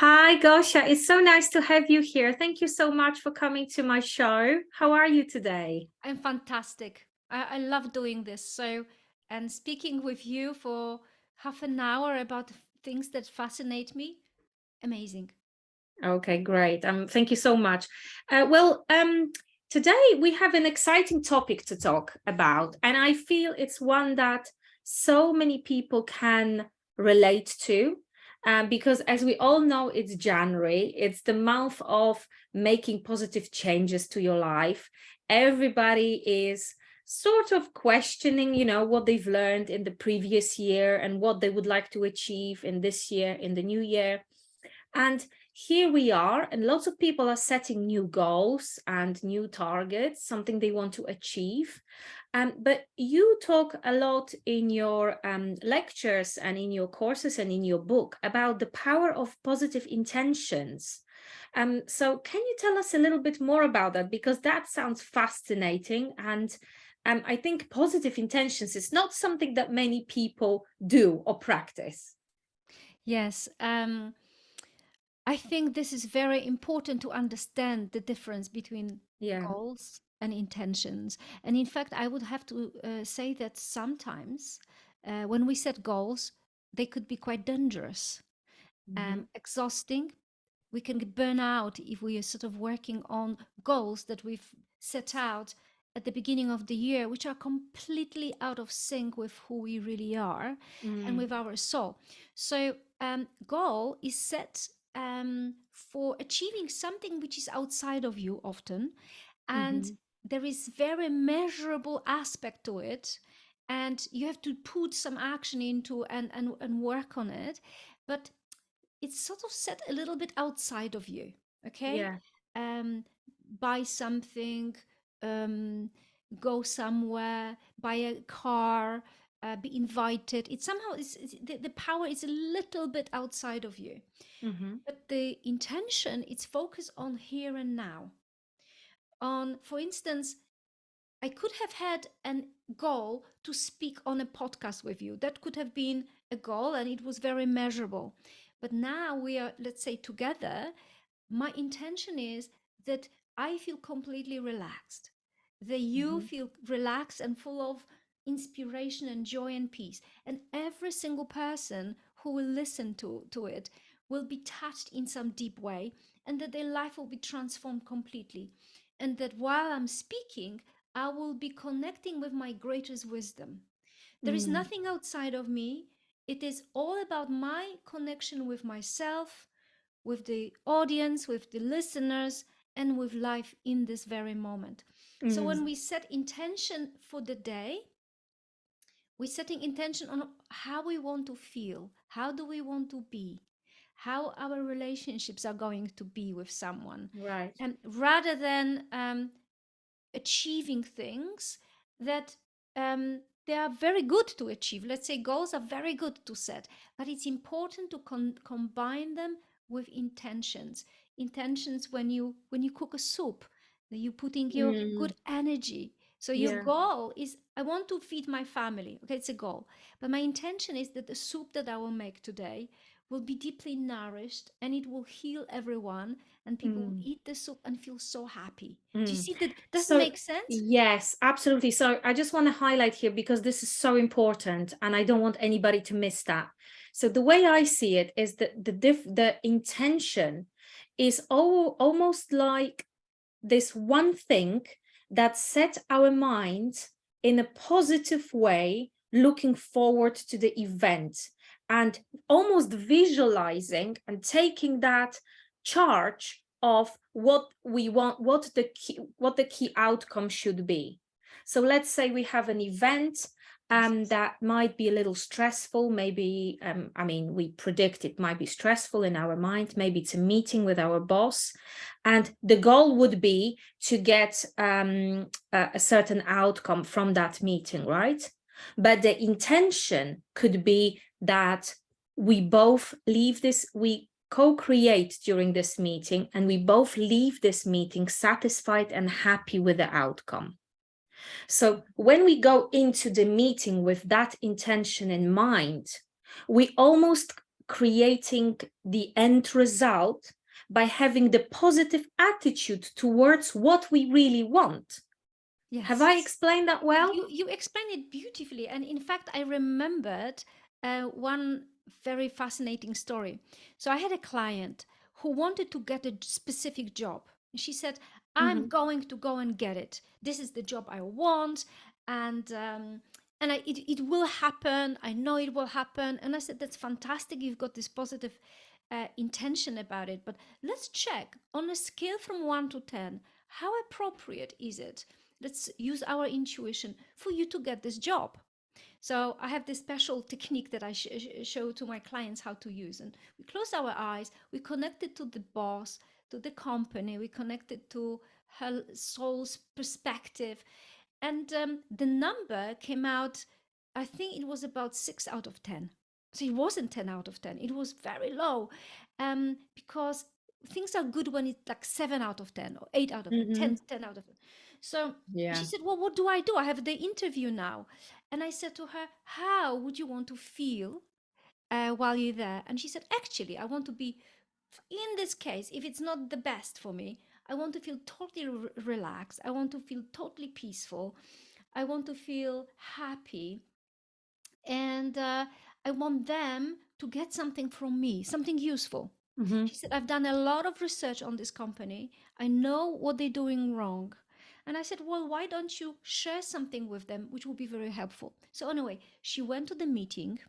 Hi, Gosia. It's so nice to have you here. Thank you so much for coming to my show. How are you today? I'm fantastic. I love doing this. And speaking with you for half an hour about things that fascinate me, amazing. Okay, great. Thank you so much. Today we have an exciting topic to talk about, and I feel it's one that so many people can relate to. Because as we all know, it's January, it's the month of making positive changes to your life. Everybody is sort of questioning, what they've learned in the previous year and what they would like to achieve in this year, in the new year. And here we are, and lots of people are setting new goals and new targets, something they want to achieve. But you talk a lot in your lectures and in your courses and in your book about the power of positive intentions. So can you tell us a little bit more about that? Because that sounds fascinating. And I think positive intentions is not something that many people do or practice. Yes, I think this is very important to understand the difference between Yeah. goals and intentions. And in fact, I would have to say that sometimes when we set goals, they could be quite dangerous, Mhm. exhausting. We can get burn out if we are sort of working on goals that we've set out at the beginning of the year, which are completely out of sync with who we really are and Mm. with our soul. So, goal is set for achieving something which is outside of you often, and Mhm. there is very measurable aspect to it, and you have to put some action into and work on it, but it's sort of set a little bit outside of you. Okay. Yeah. um Buy something, um go somewhere, buy a car, be invited. It somehow the power is a little bit outside of you, Mhm. but the intention, it's focused on here and now. On, for instance, I could have had a goal to speak on a podcast with you. That could have been a goal and it was very measurable. But now we are, let's say, together. My intention is that I feel completely relaxed, that you Mhm. feel relaxed and full of inspiration and joy and peace. And every single person who will listen to it will be touched in some deep way, and that their life will be transformed completely. And that while I'm speaking, I will be connecting with my greatest wisdom. There is Mm. nothing outside of me. It is all about my connection with myself, with the audience, with the listeners, and with life in this very moment. So Mm. when we set intention for the day, we're setting intention on how we want to feel, how do we want to be, how our relationships are going to be with someone, Right. and rather than achieving things that they are very good to achieve. Let's say goals are very good to set, but it's important to combine them with intentions. Intentions when you cook a soup, that you putting your Mm. good energy. So your Yeah. goal is, I want to feed my family. Okay, it's a goal. But my intention is that the soup that I will make today will be deeply nourished and it will heal everyone, and people will Mm. eat the soup and feel so happy. Do you Mm. see that? Does it So, make sense? yes, absolutely. So I just want to highlight here because this is so important and I don't want anybody to miss that. So the way I see it is that the intention is almost like this one thing that set our minds in a positive way, looking forward to the event and almost visualizing and taking that charge of what we want, what the key outcome should be. So let's say we have an event Yes. that might be a little stressful. Maybe, we predict it might be stressful in our mind. Maybe it's a meeting with our boss. And the goal would be to get a certain outcome from that meeting, right? But the intention could be that we both leave this, we co-create during this meeting, and we both leave this meeting satisfied and happy with the outcome. So when we go into the meeting with that intention in mind, we almost creating the end result by having the positive attitude towards what we really want. Have Yes. I explained that well? You explained it beautifully, and in fact, I remembered one very fascinating story. So I had a client who wanted to get a specific job. She said, "I'm Mhm. going to go and get it. This is the job I want, and it will happen. I know it will happen." And I said, "That's fantastic. You've got this positive intention about it, but let's check on a scale from 1 to 10. How appropriate is it? Let's use our intuition for you to get this job." So I have this special technique that I show to my clients how to use. And we close our eyes, we connect it to the boss, to the company, we connect it to her soul's perspective. And the number came out, I think it was about 6 out of 10. So it wasn't 10 out of 10, it was very low, because things are good when it's like 7 out of 10 or 8 out of 10, Mhm. 10 out of 10. So she Yeah. said, "Well, what do I do? I have the interview now." And I said to her, "How would you want to feel while you're there?" And she said, "Actually, I want to be, in this case, if it's not the best for me, I want to feel totally relaxed. I want to feel totally peaceful. I want to feel happy. And I want them to get something from me, something useful." Mhm. She said, "I've done a lot of research on this company. I know what they're doing wrong." And I said, "Well, why don't you share something with them, which will be very helpful?" So, anyway, she went to the meeting.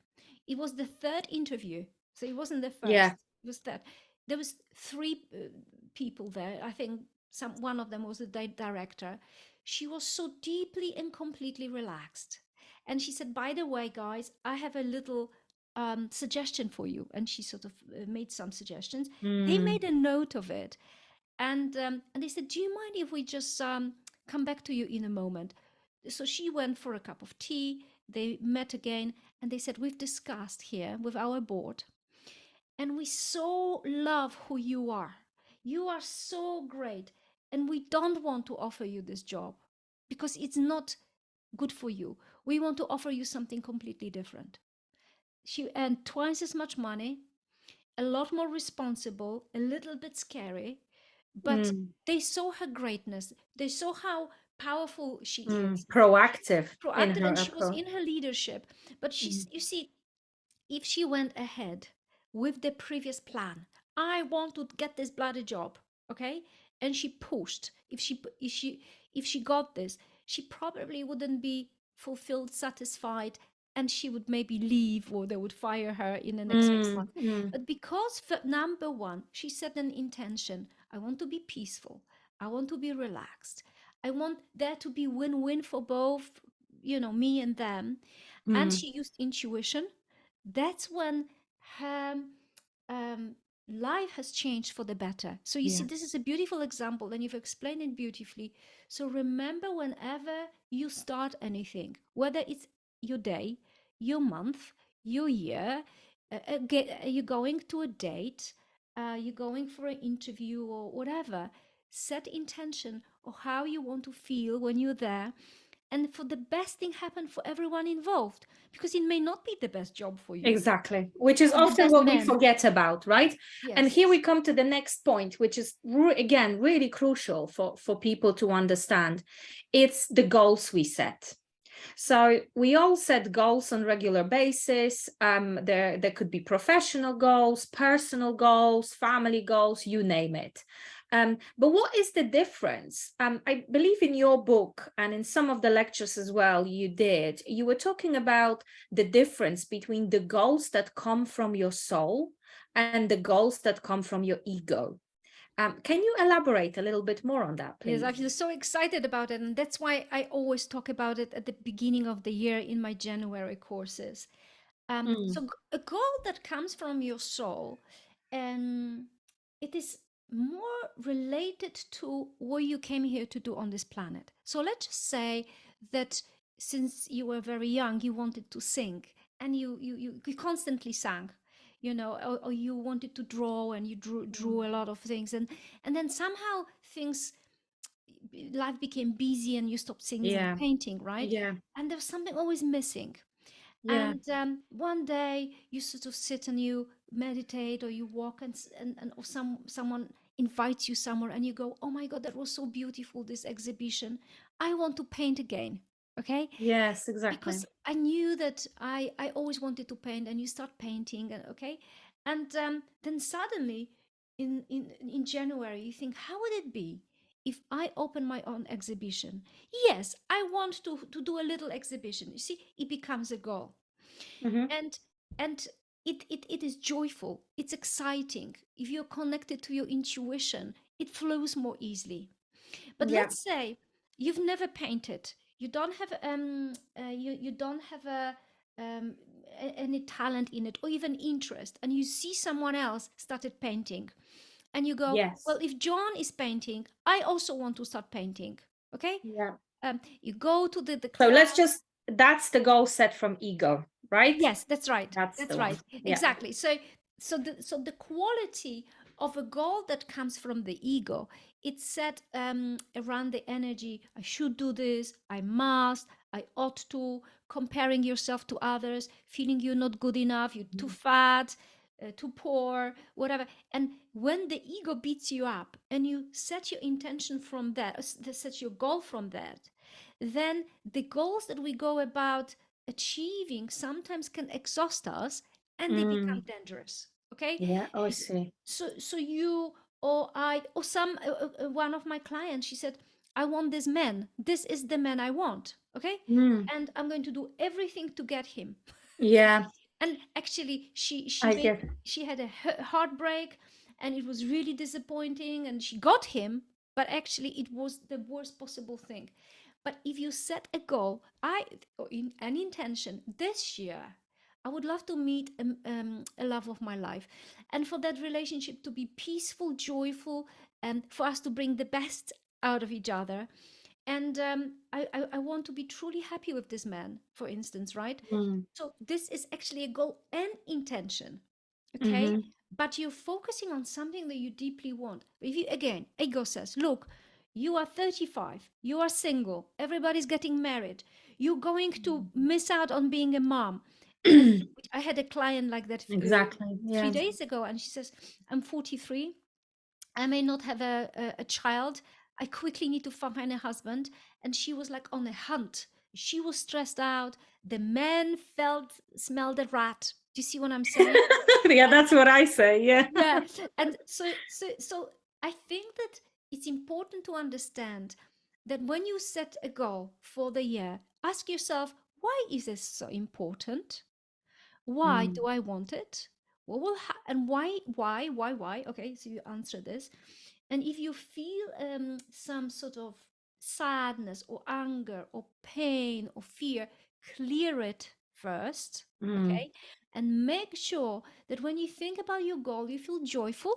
It was the third interview. So, it wasn't the Yeah. first, it was third. There was three people there. I think one of them was the director. She was so deeply and completely relaxed. And she said, "By the way, guys, I have a little suggestion for you." And she sort of made some suggestions. They Mm. made a note of it. And they said, "Do you mind if we just come back to you in a moment?" So she went for a cup of tea. They met again, and they said, "We've discussed here with our board, and we so love who you are. You are so great, and we don't want to offer you this job because it's not good for you. We want to offer you something completely different." She earned twice as much money, a lot more responsible, a little bit scary, but Mm. they saw her greatness. They saw how powerful she Mm. is. She Proactive in proactive, her and she was approach. in her leadership. But Mm. she's, you see, if she went ahead with the previous plan, "I want to get this bloody job," okay, and she pushed, if she got this, she probably wouldn't be fulfilled, satisfied, and she would maybe leave, or they would fire her in the next few Mm. months. Mm. But because, for number one, she set an intention: "I want to be peaceful, I want to be relaxed, I want there to be win-win for both, me and them," and Mm. she used intuition. That's when her um, life has changed for the better. So you see, Yeah. this is a beautiful example, and you've explained it beautifully. So remember, whenever you start anything, whether it's your day, your month, your year, you're going to a date, you're going for an interview or whatever, set intention of how you want to feel when you're there, and for the best thing happen for everyone involved, because it may not be the best job for you Exactly, which is or the often best what we man. forget about, right? And Yes. here we come to the next point, which is again really crucial for people to understand. It's the goals we set. So we all set goals on regular basis. There could be professional goals, personal goals, family goals, you name it. But what is the difference? I believe in your book and in some of the lectures as well you were talking about the difference between the goals that come from your soul and the goals that come from your ego. Can you elaborate a little bit more on that, Yes, I'm please? so excited about it. And that's why I always talk about it at the beginning of the year in my January courses. Mm. So a goal that comes from your soul, and it is more related to what you came here to do on this planet. So let's just say that since you were very young, you wanted to sing, and you constantly sang, or you wanted to draw, and you drew a lot of things, and then somehow things life became busy, and you stopped singing and Yeah, painting, right? yeah. And there was something always missing. Yeah. And one day you sort of sit and you meditate, or you walk, and or someone invites you somewhere, and you go, oh my god, that was so beautiful, this exhibition, I want to paint again. Okay, Yes, because exactly. I knew that I always wanted to paint, and you start painting, and okay, and then suddenly in January you think, how would it be if I open my own exhibition? Yes, I want to do a little exhibition. You see, it becomes a goal, Hmm. and and it is joyful. It's exciting. If you're connected to your intuition, it flows more easily. But Yeah. let's say you've never painted. You don't have you don't have um, any talent in it, or even interest, and you see someone else started painting, and you go, well, Yes. if John is painting, I also want to start painting. Okay, Yeah. you go to the So class. let's just, that's the goal set from ego, right? Yes, that's right. That's the That's one. right. Yeah. Exactly. So the quality of a goal that comes from the ego, it's set around the energy. I should do this. I must. I ought to. Comparing yourself to others, feeling you're not good enough. You're too fat, too poor, whatever. And when the ego beats you up, and you set your intention from that, set your goal from that, then the goals that we go about achieving sometimes can exhaust us, and they become Mm. dangerous. Okay, Yeah. Oh, I see. so you or I or some one of my clients, she said, I want this man, this is the man I want. Okay, Mm. and I'm going to do everything to get him. Yeah, And actually she I made, get. she had a heartbreak, and it was really disappointing, and she got him, but actually it was the worst possible thing. But if you set a goal, or in an intention, this year I would love to meet a love of my life, and for that relationship to be peaceful, joyful, and for us to bring the best out of each other. And I want to be truly happy with this man, for instance, right? Mm. So this is actually a goal and intention, okay? Hmm. But you're focusing on something that you deeply want. If you, again, ego says, look, you are 35, you are single, everybody's getting married, you're going to miss out on being a mom. And I had a client like that Exactly. three Yeah. days ago, and she says, I'm 43, I may not have a child. I quickly need to find a husband. And she was like on a hunt. She was stressed out. The man smelled a rat. Do you see what I'm saying? Yeah, And that's what I say. Yeah. yeah, and so I think that it's important to understand that when you set a goal for the year, ask yourself, why is this so important? Why Mm. do I want it? What will and why? Okay, so you answer this. And if you feel some sort of sadness or anger or pain or fear, clear it first, Mm. okay? And make sure that when you think about your goal, you feel joyful,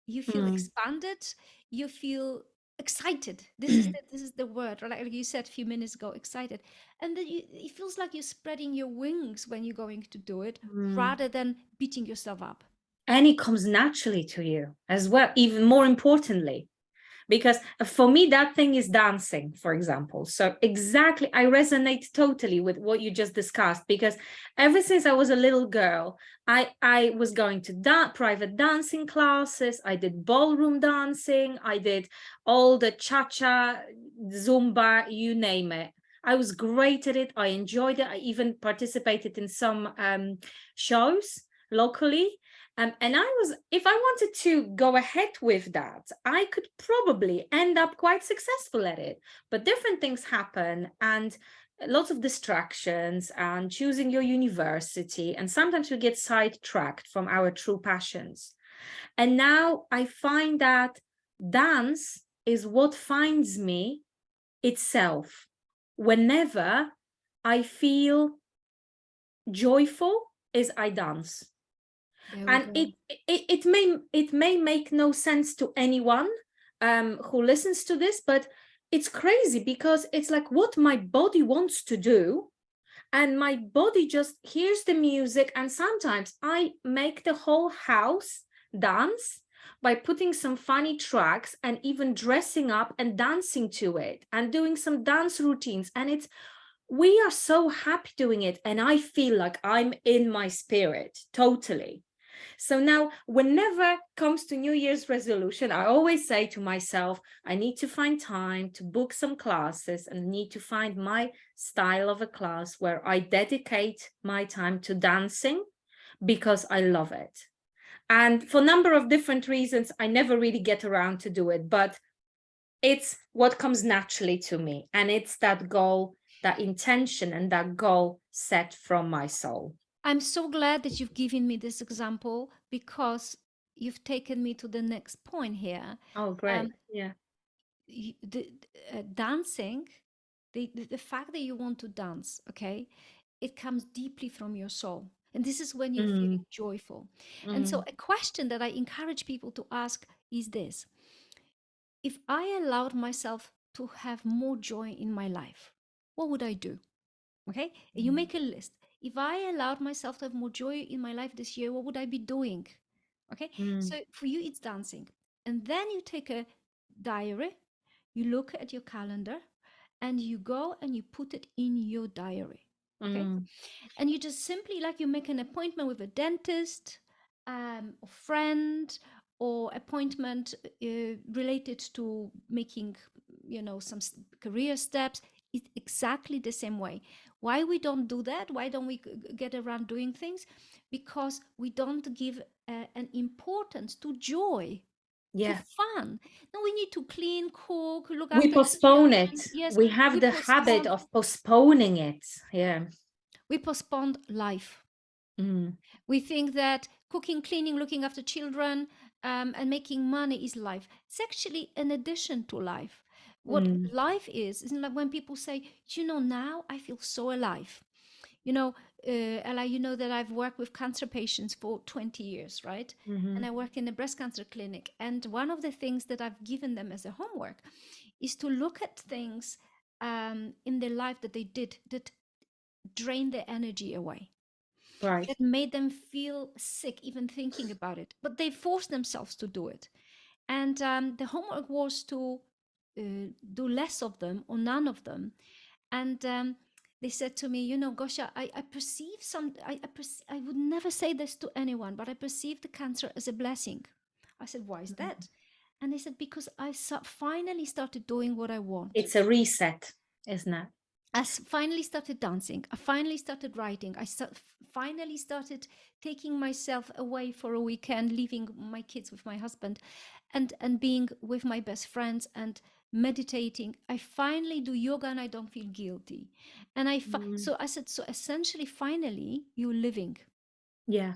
you feel Mm. expanded, you feel excited. This is the word, right? Like you said a few minutes ago, excited. And then it feels like you're spreading your wings when you're going to do it, Mm. rather than beating yourself up. And it comes naturally to you as well, even more importantly, because for me that thing is dancing, for example. So exactly, I resonate totally with what you just discussed, because ever since I was a little girl, I was going to private dancing classes. I did ballroom dancing, I did all the cha-cha, zumba, you name it. I was great at it. I enjoyed it. I even participated in some shows locally. And I was, if I wanted to go ahead with that, I could probably end up quite successful at it. But different things happen, and lots of distractions, and choosing your university. And sometimes we get sidetracked from our true passions. And now I find that dance is what finds me itself whenever I feel joyful, is I dance. There we And go. it may make no sense to anyone who listens to this, but it's crazy, because it's like what my body wants to do, and my body just hears the music. And sometimes I make the whole house dance by putting some funny tracks, and even dressing up and dancing to it, and doing some dance routines. And it's we are so happy doing it, and I feel like I'm in my spirit totally. So now, whenever comes to New Year's resolution, I always say to myself, I need to find time to book some classes and need to find my style of a class where I dedicate my time to dancing because I love it. And for a number of different reasons, I never really get around to do it, but it's what comes naturally to me. And it's that goal, that intention, and that goal set from my soul. I'm so glad that you've given me this example because you've taken me to the next point here. Oh, great. Um, Yeah. Dancing, the fact that you want to dance, okay, it comes deeply from your soul. And this is when you're feeling Mm, joyful. And so, mm, a question that I encourage people to ask is this: if I allowed myself to have more joy in my life, what would I do? Okay. And you mm, make a list. If I allowed myself to have more joy in my life this year, what would I be doing? Okay. mm, So for you, it's dancing. And then you take a diary, you look at your calendar, and you go and you put it in your diary. Okay. mm. And you just simply, like, you make an appointment with a dentist, or friend, or appointment related to making, some career steps. It's exactly the same way. Why we don't do that? Why don't we get around doing things? Because we don't give an importance to joy, to Yeah. fun. No, we need to clean, cook, look We after the postpone children. it. Yes, We have we the habit postpone. of postponing it. Yeah. We postponed life. Mm, We think that cooking, cleaning, looking after children, and making money is life. It's actually an addition to life. What mm, life is like when people say, now I feel so alive. You know, Ella, you know that I've worked with cancer patients for 20 years, right? And mhm, I work in a breast cancer clinic. And one of the things that I've given them as a homework is to look at things in their life that they did that drain their energy away, right. that made them feel sick even thinking about it, but they forced themselves to do it. And the homework was to do less of them or none of them. And they said to me, Gosia, I perceive I would never say this to anyone, but I perceive the cancer as a blessing. I said, why is Mm. that? And they said, because finally started doing what I want. It's a reset, isn't it? Finally started dancing. I finally started writing. Finally started taking myself away for a weekend, leaving my kids with my husband, and being with my best friends and meditating. I finally do yoga and I don't feel guilty. And Mm, so I said, so essentially, finally, you're living. yeah.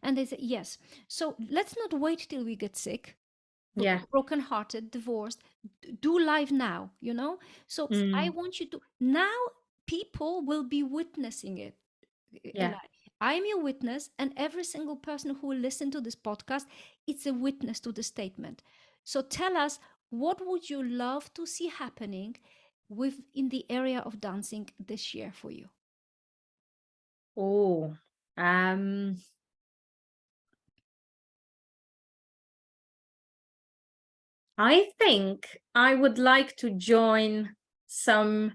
And they said, yes. So let's not wait till we get sick, Yeah. brokenhearted, divorced. Do life now, So I Mm, want you to now. People will be witnessing it. yeah. Eli, I'm your witness, and every single person who will listen to this podcast, it's a witness to the statement. So tell us, what would you love to see happening in the area of dancing this year for you? Oh, um, I think I would like to join some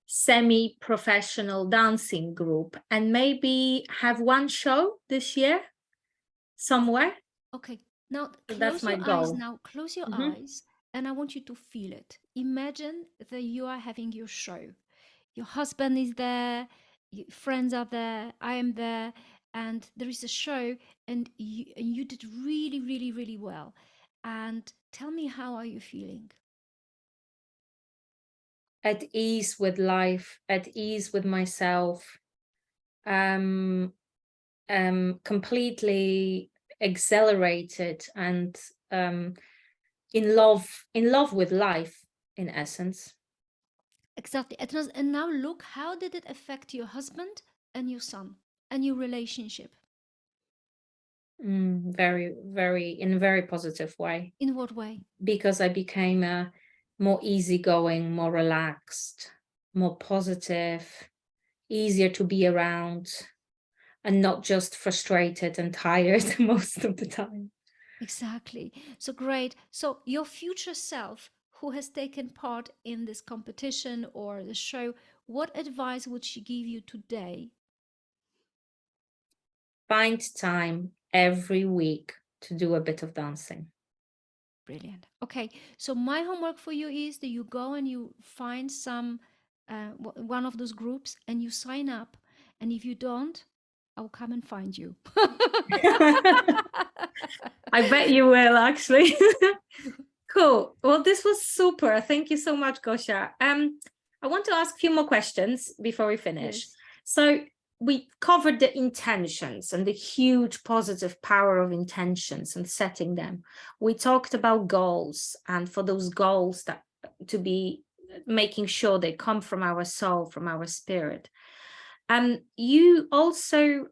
semi-professional dancing group and maybe have one show this year somewhere. Okay, now So that's close your my eyes. goal. Now close your Hmm. eyes, and I want you to feel it. Imagine that you are having your show. Your husband is there, your friends are there, I am there, and there is a show, and you did really, really, really well. And tell me, how are you feeling? At ease with life, at ease with myself, um, completely exhilarated and in love with life, in essence. Exactly. And now look, how did it affect your husband and your son and your relationship? Very, very, in a very positive way, In what way? because I became a more easygoing, more relaxed, more positive, easier to be around, and not just frustrated and tired most of the time. Exactly. So great. So your future self who has taken part in this competition or the show, what advice would she give you today? Find time every week to do a bit of dancing. Brilliant. Okay, so my homework for you is that you go and you find one of those groups and you sign up. And if you don't, I'll come and find you. I bet you will, actually. Cool. Well, this was super. Thank you so much, Gosia. I want to ask a few more questions before we finish. Yes. So we covered the intentions and the huge positive power of intentions and setting them. We talked about goals, and for those goals that to be making sure they come from our soul, from our spirit. You also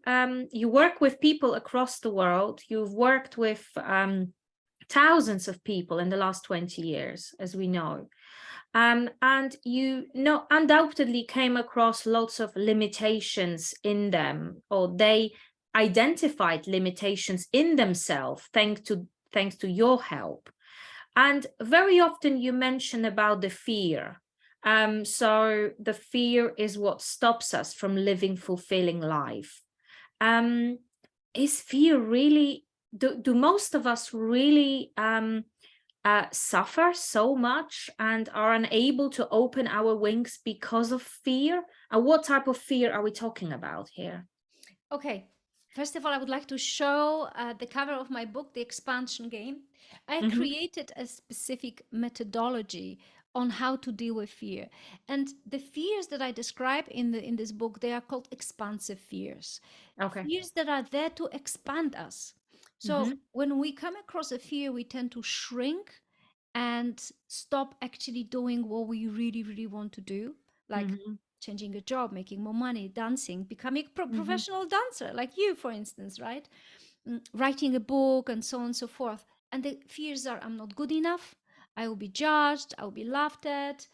you work with people across the world. You've worked with thousands of people in the last 20 years, as we know. And you know, undoubtedly came across lots of limitations in them, or they identified limitations in themselves thanks to your help. And very often you mention about the fear. So the fear is what stops us from living fulfilling life. Is fear really, do most of us really suffer so much and are unable to open our wings because of fear? And what type of fear are we talking about here? Okay. First of all, I would like to show the cover of my book, The Expansion Game. I Mm-hmm. created a specific methodology on how to deal with fear. And the fears that I describe in this book, they are called expansive fears. Okay. Fears that are there to expand us. Mm-hmm. So when we come across a fear, we tend to shrink and stop actually doing what we really, really want to do, like Mm-hmm. changing a job, making more money, dancing, becoming a Mm-hmm. professional dancer, like you, for instance, right? Writing a book, and so on and so forth. And the fears are, I'm not good enough. I will be judged. I will be laughed at.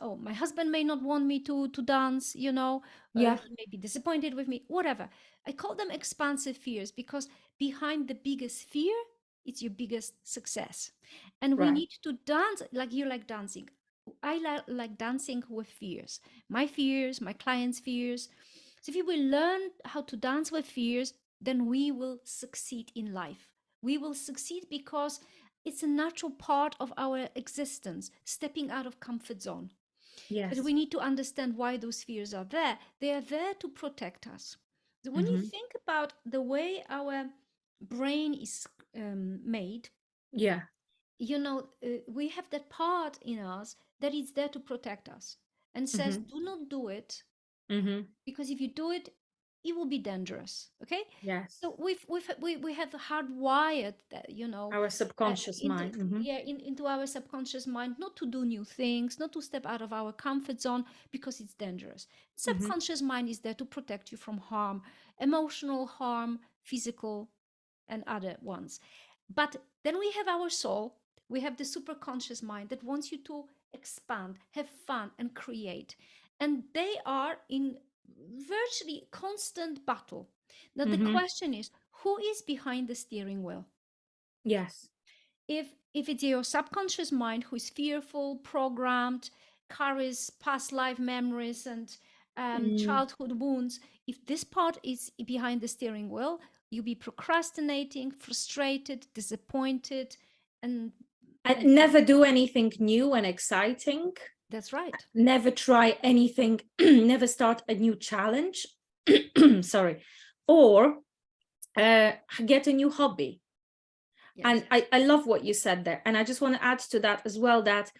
Oh, my husband may not want me to dance. Yeah. He may be disappointed with me. Whatever. I call them expansive fears because behind the biggest fear, it's your biggest success. And we Right. need to dance like you like dancing. I like dancing with fears. My fears, my clients' fears. So if you will learn how to dance with fears, then we will succeed in life. We will succeed because it's a natural part of our existence, stepping out of comfort zone. But Yes. we need to understand why those fears are there. They are there to protect us. So when you Mm-hmm. think about the way our brain is made, Yeah. we have that part in us that is there to protect us and says, Mm-hmm. do not do it, Mm-hmm. because if you do it, it will be dangerous. Okay, Yes. so we have hardwired that, Our subconscious into mind. Mm-hmm. into our subconscious mind, not to do new things, not to step out of our comfort zone because it's dangerous. Mm-hmm. Subconscious mind is there to protect you from harm, emotional harm, physical, and other ones. But then we have our soul, we have the superconscious mind that wants you to expand, have fun, and create. And they are in virtually constant battle. Now, the Mm-hmm. question is, who is behind the steering wheel? Yes. If it's your subconscious mind who is fearful, programmed, carries past life memories and Mm. childhood wounds, if this part is behind the steering wheel, you'll be procrastinating, frustrated, disappointed, and And never do anything new and exciting. that's right. Never try anything, never start a new challenge. Sorry. Or get a new hobby. Yes. And I love what you said there. And I just want to add to that as well, that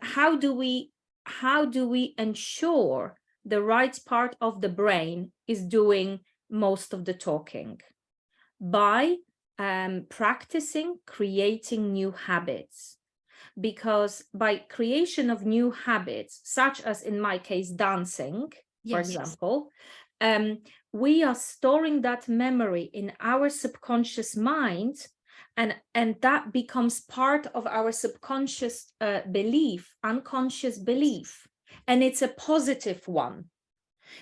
how do we ensure the right part of the brain is doing most of the talking? By practicing creating new habits. Because by creation of new habits, such as in my case dancing, for Yes. example, we are storing that memory in our subconscious mind, and that becomes part of our subconscious belief, unconscious belief, and it's a positive one.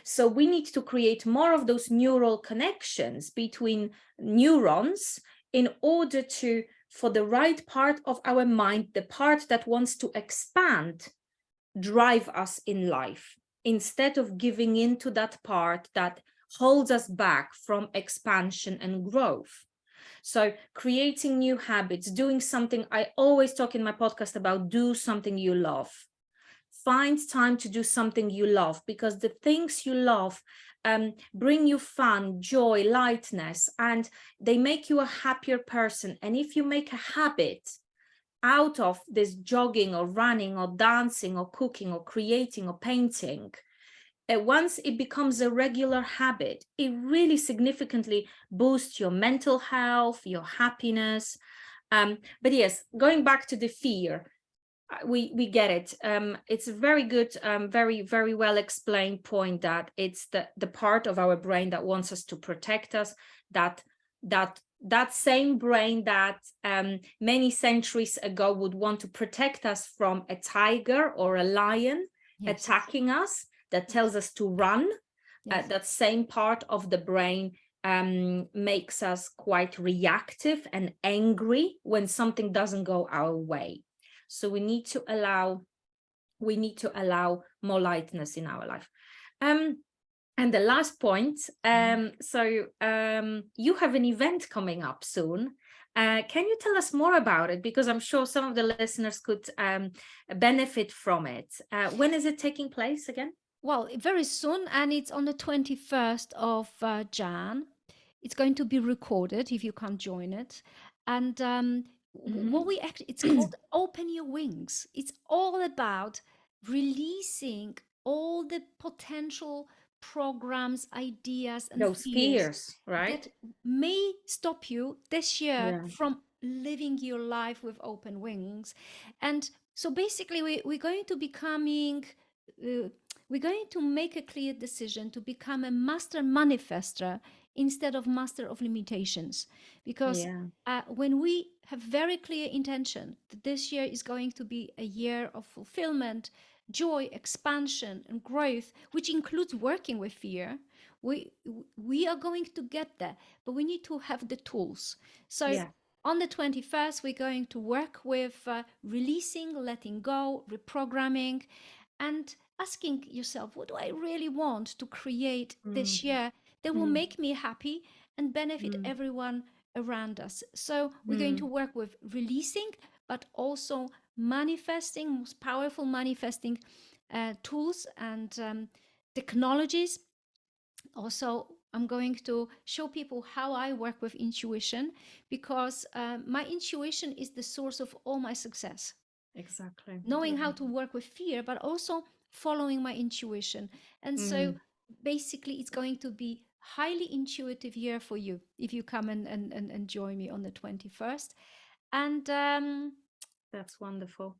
So we need to create more of those neural connections between neurons in order to, for the right part of our mind, the part that wants to expand, drive us in life. instead of giving into that part that holds us back from expansion and growth. So creating new habits, doing something, I always talk in my podcast about do something you love. Find time to do something you love, because the things you love bring you fun, joy, lightness, and they make you a happier person. And if you make a habit out of this jogging or running or dancing or cooking or creating or painting, once it becomes a regular habit, it really significantly boosts your mental health, your happiness. But yes, going back to the fear, we get it. It's a very good, very well explained point that it's the part of our brain that wants us to protect us, that same brain that many centuries ago would want to protect us from a tiger or a lion attacking us, that tells us to run. That same part of the brain makes us quite reactive and angry when something doesn't go our way. So we need to allow more lightness in our life. And the last point, you have an event coming up soon. Can you tell us more about it? Because I'm sure some of the listeners could benefit from it. When is it taking place again? Well, very soon, and it's on the 21st of Jan. It's going to be recorded if you can't join it. And what we actually, it's called Open Your Wings. It's all about releasing all the potential programs, ideas, and Those fears fears, right? that may stop you this year Yeah. from living your life with open wings. And so basically, we're going to be coming. We're going to make a clear decision to become a master manifester instead of master of limitations. Because Yeah. when we have very clear intention that this year is going to be a year of fulfillment, joy, expansion, and growth, which includes working with fear, we are going to get there, but we need to have the tools. So Yeah. on the 21st, we're going to work with releasing, letting go, reprogramming, and asking yourself, what do I really want to create Mm, this year that will mm, make me happy and benefit mm, everyone around us? So we're going to mm. work with releasing, but also manifesting, most powerful manifesting tools and technologies. Also, I'm going to show people how I work with intuition, because my intuition is the source of all my success. Exactly. Knowing Yeah. how to work with fear, but also following my intuition. And so Mm, basically, it's going to be highly intuitive year for you if you come and join me on the 21st. And that's wonderful.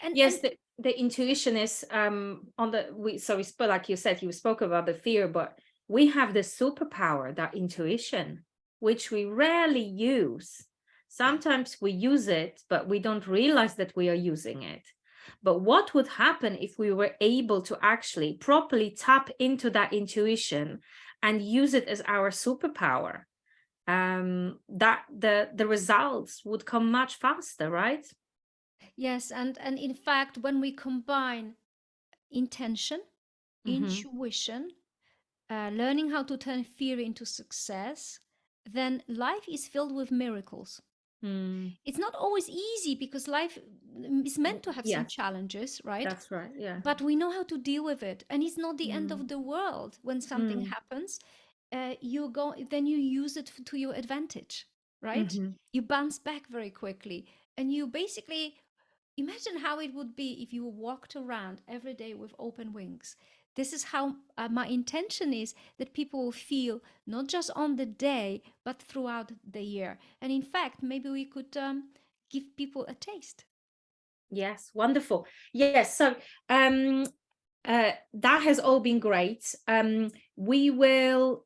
and Yes, the intuition is on the we spoke, like you said, you spoke about the fear, but we have the superpower, that intuition, which we rarely use. Sometimes we use it, but we don't realize that we are using it. But what would happen if we were able to actually properly tap into that intuition and use it as our superpower? That the results would come much faster, right? yes, and in fact, when we combine intention, Mm-hmm. intuition, learning how to turn fear into success, then life is filled with miracles. Mm. It's not always easy because life is meant to have some Yes, challenges, right? that's right. Yeah. But we know how to deal with it, and it's not the end Mm. of the world when something Mm. happens. You go, then you use it to your advantage, right? Mm-hmm. You bounce back very quickly, and you basically imagine how it would be if you walked around every day with open wings. This is how my intention is, that people will feel not just on the day, but throughout the year. And in fact, maybe we could give people a taste. Yes, wonderful. Yes, so that has all been great. We will